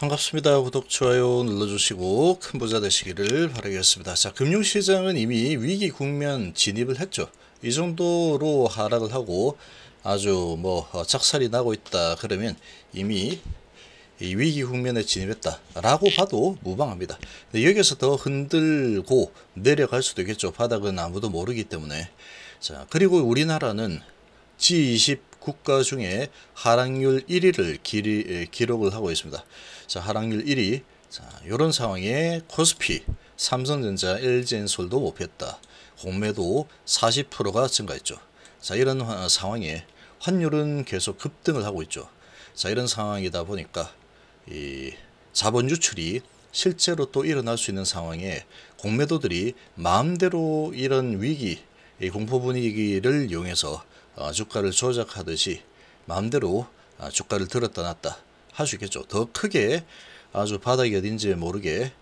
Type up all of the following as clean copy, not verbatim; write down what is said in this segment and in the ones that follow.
반갑습니다. 구독, 좋아요 눌러주시고 큰 부자 되시기를 바라겠습니다. 자, 금융시장은 이미 위기 국면 진입을 했죠. 이 정도로 하락을 하고 아주 작살이 나고 있다 그러면 이미 이 위기 국면에 진입했다 라고 봐도 무방합니다. 근데 여기서 더 흔들고 내려갈 수도 있겠죠. 바닥은 아무도 모르기 때문에. 자, 그리고 우리나라는 G20 국가 중에 하락률 1위를 기록을 하고 있습니다. 자, 하락률 1위. 자, 요런 상황에 코스피, 삼성전자, LG엔솔도 못폈다. 공매도 40%가 증가했죠. 자, 이런 상황에 환율은 계속 급등을 하고 있죠. 자, 이런 상황이다 보니까 이 자본 유출이 실제로 또 일어날 수 있는 상황에 공매도들이 마음대로 이런 위기, 이 공포 분위기를 이용해서 주가를 조작하듯이 마음대로 주가를 들었다 놨다 할 수 있겠죠. 더 크게 아주 바닥이 어딘지 모르게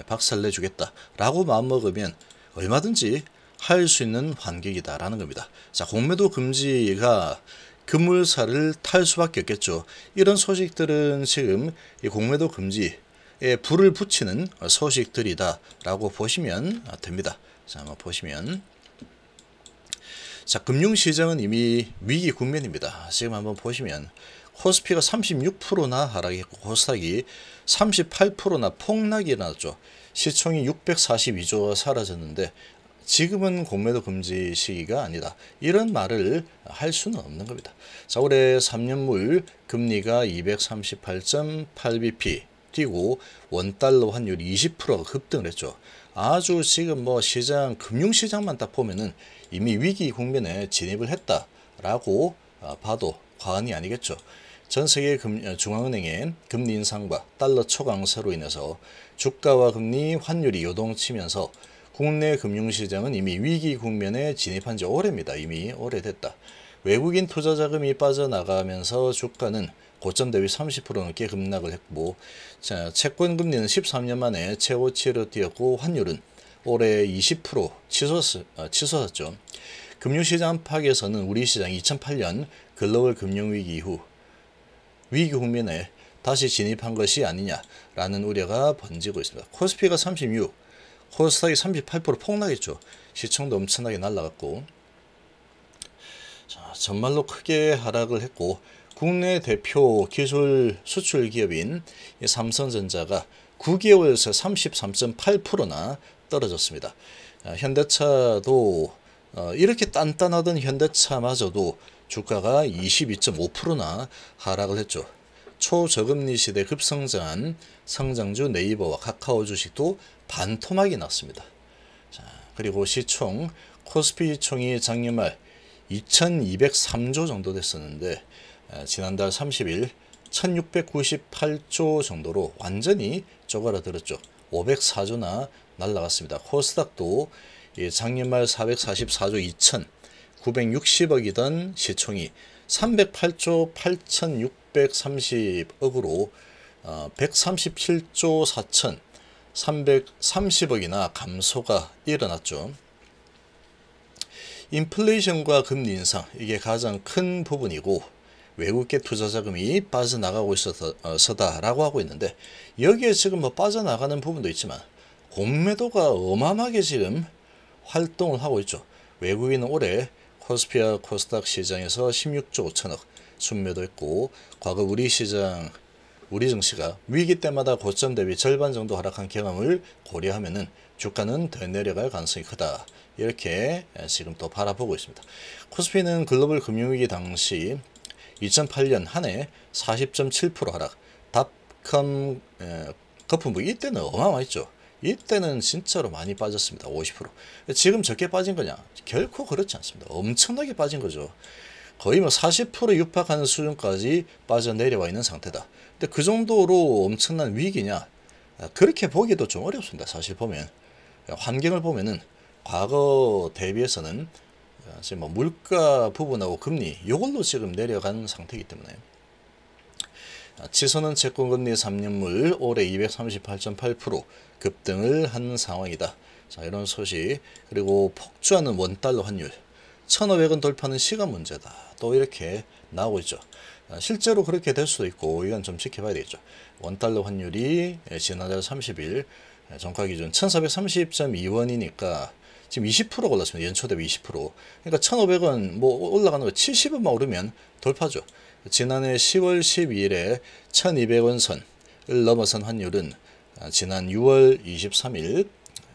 박살내 주겠다 라고 마음먹으면 얼마든지 할 수 있는 환경이다 라는 겁니다. 자, 공매도 금지가 급물살을 탈 수밖에 없겠죠. 이런 소식들은 지금 이 공매도 금지에 불을 붙이는 소식들이다 라고 보시면 됩니다. 자, 한번 보시면, 자, 금융시장은 이미 위기 국면입니다. 지금 한번 보시면 코스피가 36%나 하락했고 코스닥이 38%나 폭락이 일어났죠. 시총이 642조가 사라졌는데 지금은 공매도 금지 시기가 아니다. 이런 말을 할 수는 없는 겁니다. 자, 올해 3년물 금리가 238.8bp 뛰고 원달러 환율이 20%가 급등을 했죠. 아주 지금 시장, 금융시장만 딱 보면은 이미 위기 국면에 진입을 했다라고 봐도 과언이 아니겠죠. 전 세계 중앙은행의 금리 인상과 달러 초강세로 인해서 주가와 금리, 환율이 요동치면서 국내 금융시장은 이미 위기 국면에 진입한 지 오래입니다. 이미 오래됐다. 외국인 투자 자금이 빠져나가면서 주가는 고점 대비 30% 넘게 급락을 했고, 자, 채권 금리는 13년 만에 최고치로 뛰었고 환율은 올해 20% 치솟았죠. 금융시장 안팎에서는 우리 시장 2008년 글로벌 금융위기 이후 위기 국면에 다시 진입한 것이 아니냐라는 우려가 번지고 있습니다. 코스피가 36, 코스닥이 38% 폭락했죠. 시총도 엄청나게 날라갔고, 자, 정말로 크게 하락을 했고, 국내 대표 기술 수출 기업인 삼성전자가 9개월에서 33.8%나 떨어졌습니다. 현대차도 이렇게 단단하던 현대차마저도 주가가 22.5%나 하락을 했죠. 초저금리 시대 급성장한 성장주 네이버와 카카오 주식도 반토막이 났습니다. 자, 그리고 시총, 코스피 시총이 작년 말 2203조 정도 됐었는데 지난달 30일 1698조 정도로 완전히 쪼그라들었죠. 504조나 날라갔습니다. 코스닥도 작년 말 444조 2,960억이던 시총이 308조 8,630억으로 137조 4,330억이나 감소가 일어났죠. 인플레이션과 금리 인상, 이게 가장 큰 부분이고 외국계 투자 자금이 빠져나가고 있어서다라고 하고 있는데, 여기에 지금 빠져나가는 부분도 있지만 공매도가 어마어마하게 지금 활동을 하고 있죠. 외국인은 올해 코스피와 코스닥 시장에서 16조 5천억 순매도했고, 과거 우리 증시가 위기 때마다 고점 대비 절반 정도 하락한 경험을 고려하면은 주가는 더 내려갈 가능성이 크다. 이렇게 지금 또 바라보고 있습니다. 코스피는 글로벌 금융위기 당시 2008년 한 해 40.7% 하락, 닷컴 거품부 이때는 어마어마했죠. 이때는 진짜로 많이 빠졌습니다. 50%. 지금 적게 빠진 거냐? 결코 그렇지 않습니다. 엄청나게 빠진 거죠. 거의 40% 육박하는 수준까지 빠져내려와 있는 상태다. 근데 그 정도로 엄청난 위기냐? 그렇게 보기도 좀 어렵습니다. 사실 보면 환경을 보면은 과거 대비해서는 지금 물가 부분하고 금리 이걸로 지금 내려간 상태이기 때문에, 치솟는 채권금리 3년물 올해 238.8% 급등을 한 상황이다. 자, 이런 소식. 그리고 폭주하는 원달러 환율 1,500원 돌파는 시간 문제다. 또 이렇게 나오고 있죠. 실제로 그렇게 될 수도 있고 이건 좀 지켜봐야 되겠죠. 원달러 환율이 지난달 30일 종가 기준 1430.2원이니까 지금 20% 올랐습니다. 연초 대비 20%. 그러니까 1,500원 뭐 올라가는 거 70원만 오르면 돌파죠. 지난해 10월 12일에 1,200원 선을 넘어선 환율은 지난 6월 23일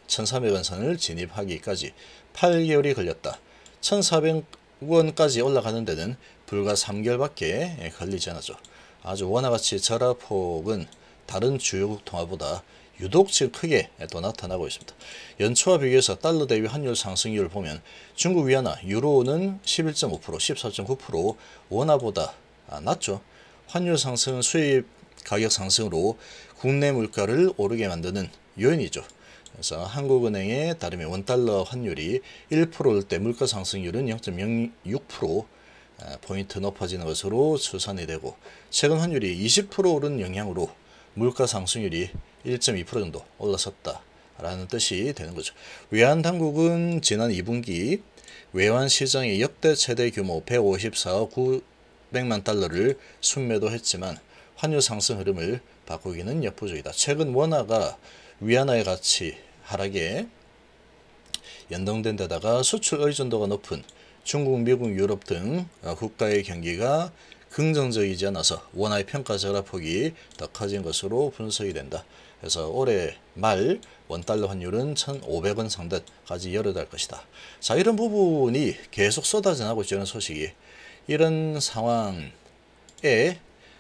1,400원 선을 진입하기까지 8개월이 걸렸다. 1,400원까지 올라가는 데는 불과 3개월밖에 걸리지 않았죠. 아주 원화가치 절하폭은 다른 주요국 통화보다 유독 지금 크게 또 나타나고 있습니다. 연초와 비교해서 달러 대비 환율 상승률을 보면 중국 위안화, 유로는 11.5%, 14.9% 원화보다 낮죠. 환율 상승은 수입 가격 상승으로 국내 물가를 오르게 만드는 요인이죠. 그래서 한국은행에 따르면 원달러 환율이 1%일 때 물가 상승률은 0.06% 포인트 높아지는 것으로 추산이 되고 최근 환율이 20% 오른 영향으로 물가 상승률이 1.2% 정도 올라섰다라는 뜻이 되는 거죠. 외환 당국은 지난 2분기 외환 시장의 역대 최대 규모 154억 900만 달러를 순매도했지만 환율 상승 흐름을 바꾸기는 역부족이다. 최근 원화가 위안화의 가치 하락에 연동된 데다가 수출 의존도가 높은 중국, 미국, 유럽 등 국가의 경기가 긍정적이지 않아서 원화의 평가 절하폭이 더 커진 것으로 분석이 된다. 그래서 올해 말 원달러 환율은 1,500원 상단까지 열어갈 것이다. 자, 이런 부분이 계속 쏟아져 나오고 있는 소식이 이런 상황에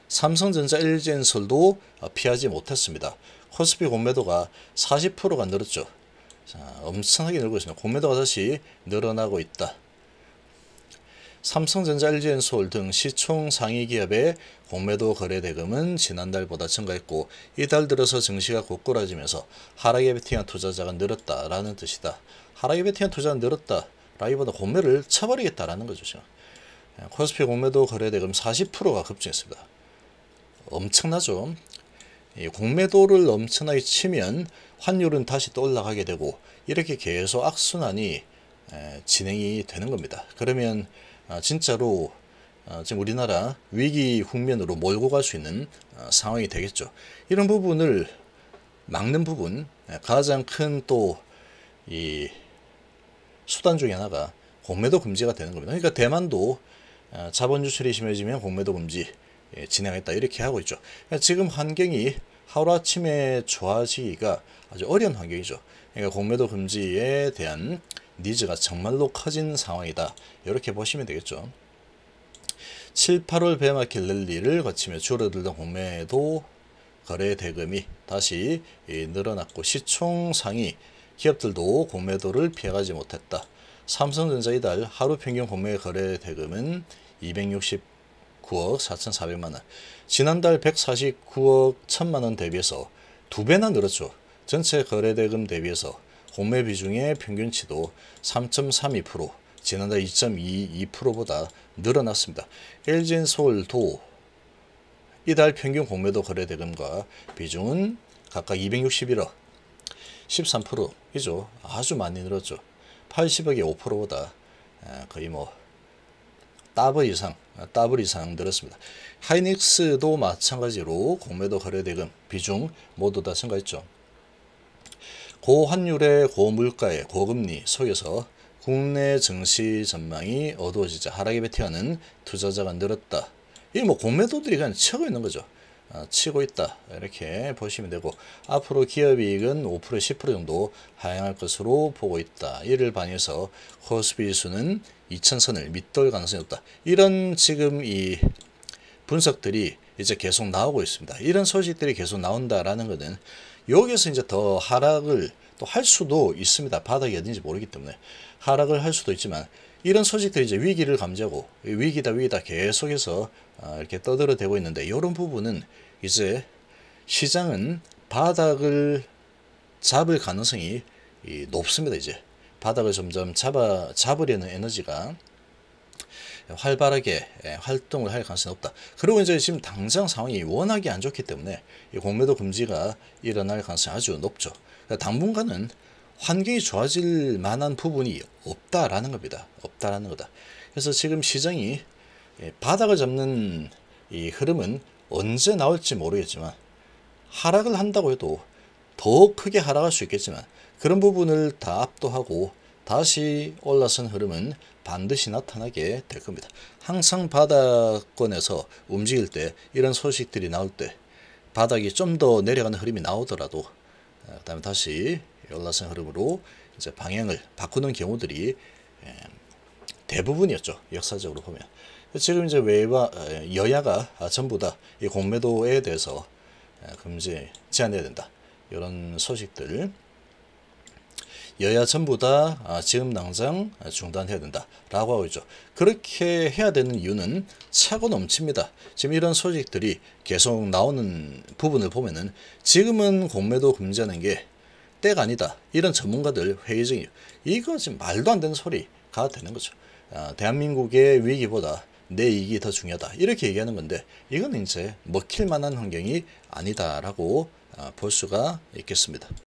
삼성전자, LG엔솔도 피하지 못했습니다. 코스피 공매도가 40%가 늘었죠. 자, 엄청나게 늘고 있습니다. 공매도가 다시 늘어나고 있다. 삼성전자, LG엔솔 등 시총 상위 기업의 공매도 거래 대금은 지난달보다 증가했고 이달 들어서 증시가 고꾸라지면서 하락에 베팅한 투자자가 늘었다라는 뜻이다. 하락에 베팅한 투자가 늘었다라기보다 공매를 쳐버리겠다라는 거죠. 지금. 코스피 공매도 거래 대금 40%가 급증했습니다. 엄청나죠. 이 공매도를 엄청나게 치면 환율은 다시 또 올라가게 되고 이렇게 계속 악순환이 진행이 되는 겁니다. 그러면 진짜로 지금 우리나라 위기 국면으로 몰고 갈 수 있는 상황이 되겠죠. 이런 부분을 막는 부분 가장 큰 또 이 수단 중에 하나가 공매도 금지가 되는 겁니다. 그러니까 대만도 자본 유출이 심해지면 공매도 금지 진행했다 이렇게 하고 있죠. 그러니까 지금 환경이 하루아침에 좋아지기가 아주 어려운 환경이죠. 그러니까 공매도 금지에 대한 니즈가 정말로 커진 상황이다. 이렇게 보시면 되겠죠. 7, 8월 베어마켓 랠리를 거치며 줄어들던 공매도 거래 대금이 다시 늘어났고 시총 상위 기업들도 공매도를 피해가지 못했다. 삼성전자 이달 하루 평균 공매 거래 대금은 269억 4,400만원, 지난달 149억 1,000만원 대비해서 2배나 늘었죠. 전체 거래 대금 대비해서 공매 비중의 평균치도 3.32%, 지난달 2.22%보다 늘어났습니다. LG엔솔도 이달 평균 공매도 거래 대금과 비중은 각각 261억, 13%이죠. 아주 많이 늘었죠. 80억의 5%보다 거의 뭐 더블 이상 늘었습니다. 하이닉스도 마찬가지로 공매도 거래 대금 비중 모두 다 증가했죠. 고환율의 고물가의 고금리 속에서 국내 증시 전망이 어두워지자 하락에 베팅하는 투자자가 늘었다. 이 뭐 공매도들이 그냥 치고 있는 거죠. 치고 있다 이렇게 보시면 되고 앞으로 기업이익은 5% 10% 정도 하향할 것으로 보고 있다. 이를 반영해서 코스피 지수는 2000선을 밑돌 가능성이 없다. 이런 지금 이 분석들이 이제 계속 나오고 있습니다. 이런 소식들이 계속 나온다라는 것은 여기서 이제 더 하락을 또 할 수도 있습니다. 바닥이 어딘지 모르기 때문에 하락을 할 수도 있지만 이런 소식들이 이제 위기를 감지하고 위기다 계속해서 이렇게 떠들어대고 있는데 이런 부분은 이제 시장은 바닥을 잡을 가능성이 높습니다. 이제 바닥을 점점 잡으려는 에너지가 활발하게 활동을 할 가능성이 높다. 그리고 이제 지금 당장 상황이 워낙에 안 좋기 때문에 이 공매도 금지가 일어날 가능성이 아주 높죠. 그러니까 당분간은 환경이 좋아질 만한 부분이 없다라는 겁니다. 없다라는 거다. 그래서 지금 시장이 바닥을 잡는 이 흐름은 언제 나올지 모르겠지만 하락을 한다고 해도 더 크게 하락할 수 있겠지만 그런 부분을 다 압도하고 다시 올라선 흐름은 반드시 나타나게 될 겁니다. 항상 바닥권에서 움직일 때 이런 소식들이 나올 때 바닥이 좀 더 내려가는 흐름이 나오더라도 그다음에 다시 올라선 흐름으로 이제 방향을 바꾸는 경우들이 대부분이었죠. 역사적으로 보면. 지금 이제 여야가 전부 다 이 공매도에 대해서 금지 제한해야 된다. 이런 소식들 여야 전부 다 지금 당장 중단해야 된다라고 하고 있죠. 그렇게 해야 되는 이유는 차고 넘칩니다. 지금 이런 소식들이 계속 나오는 부분을 보면은 지금은 공매도 금지하는 게 때가 아니다. 이런 전문가들 회의 중이에요. 이거 지금 말도 안 되는 소리가 되는 거죠. 대한민국의 위기보다 내 이익이 더 중요하다. 이렇게 얘기하는 건데 이건 이제 먹힐 만한 환경이 아니다라고 볼 수가 있겠습니다.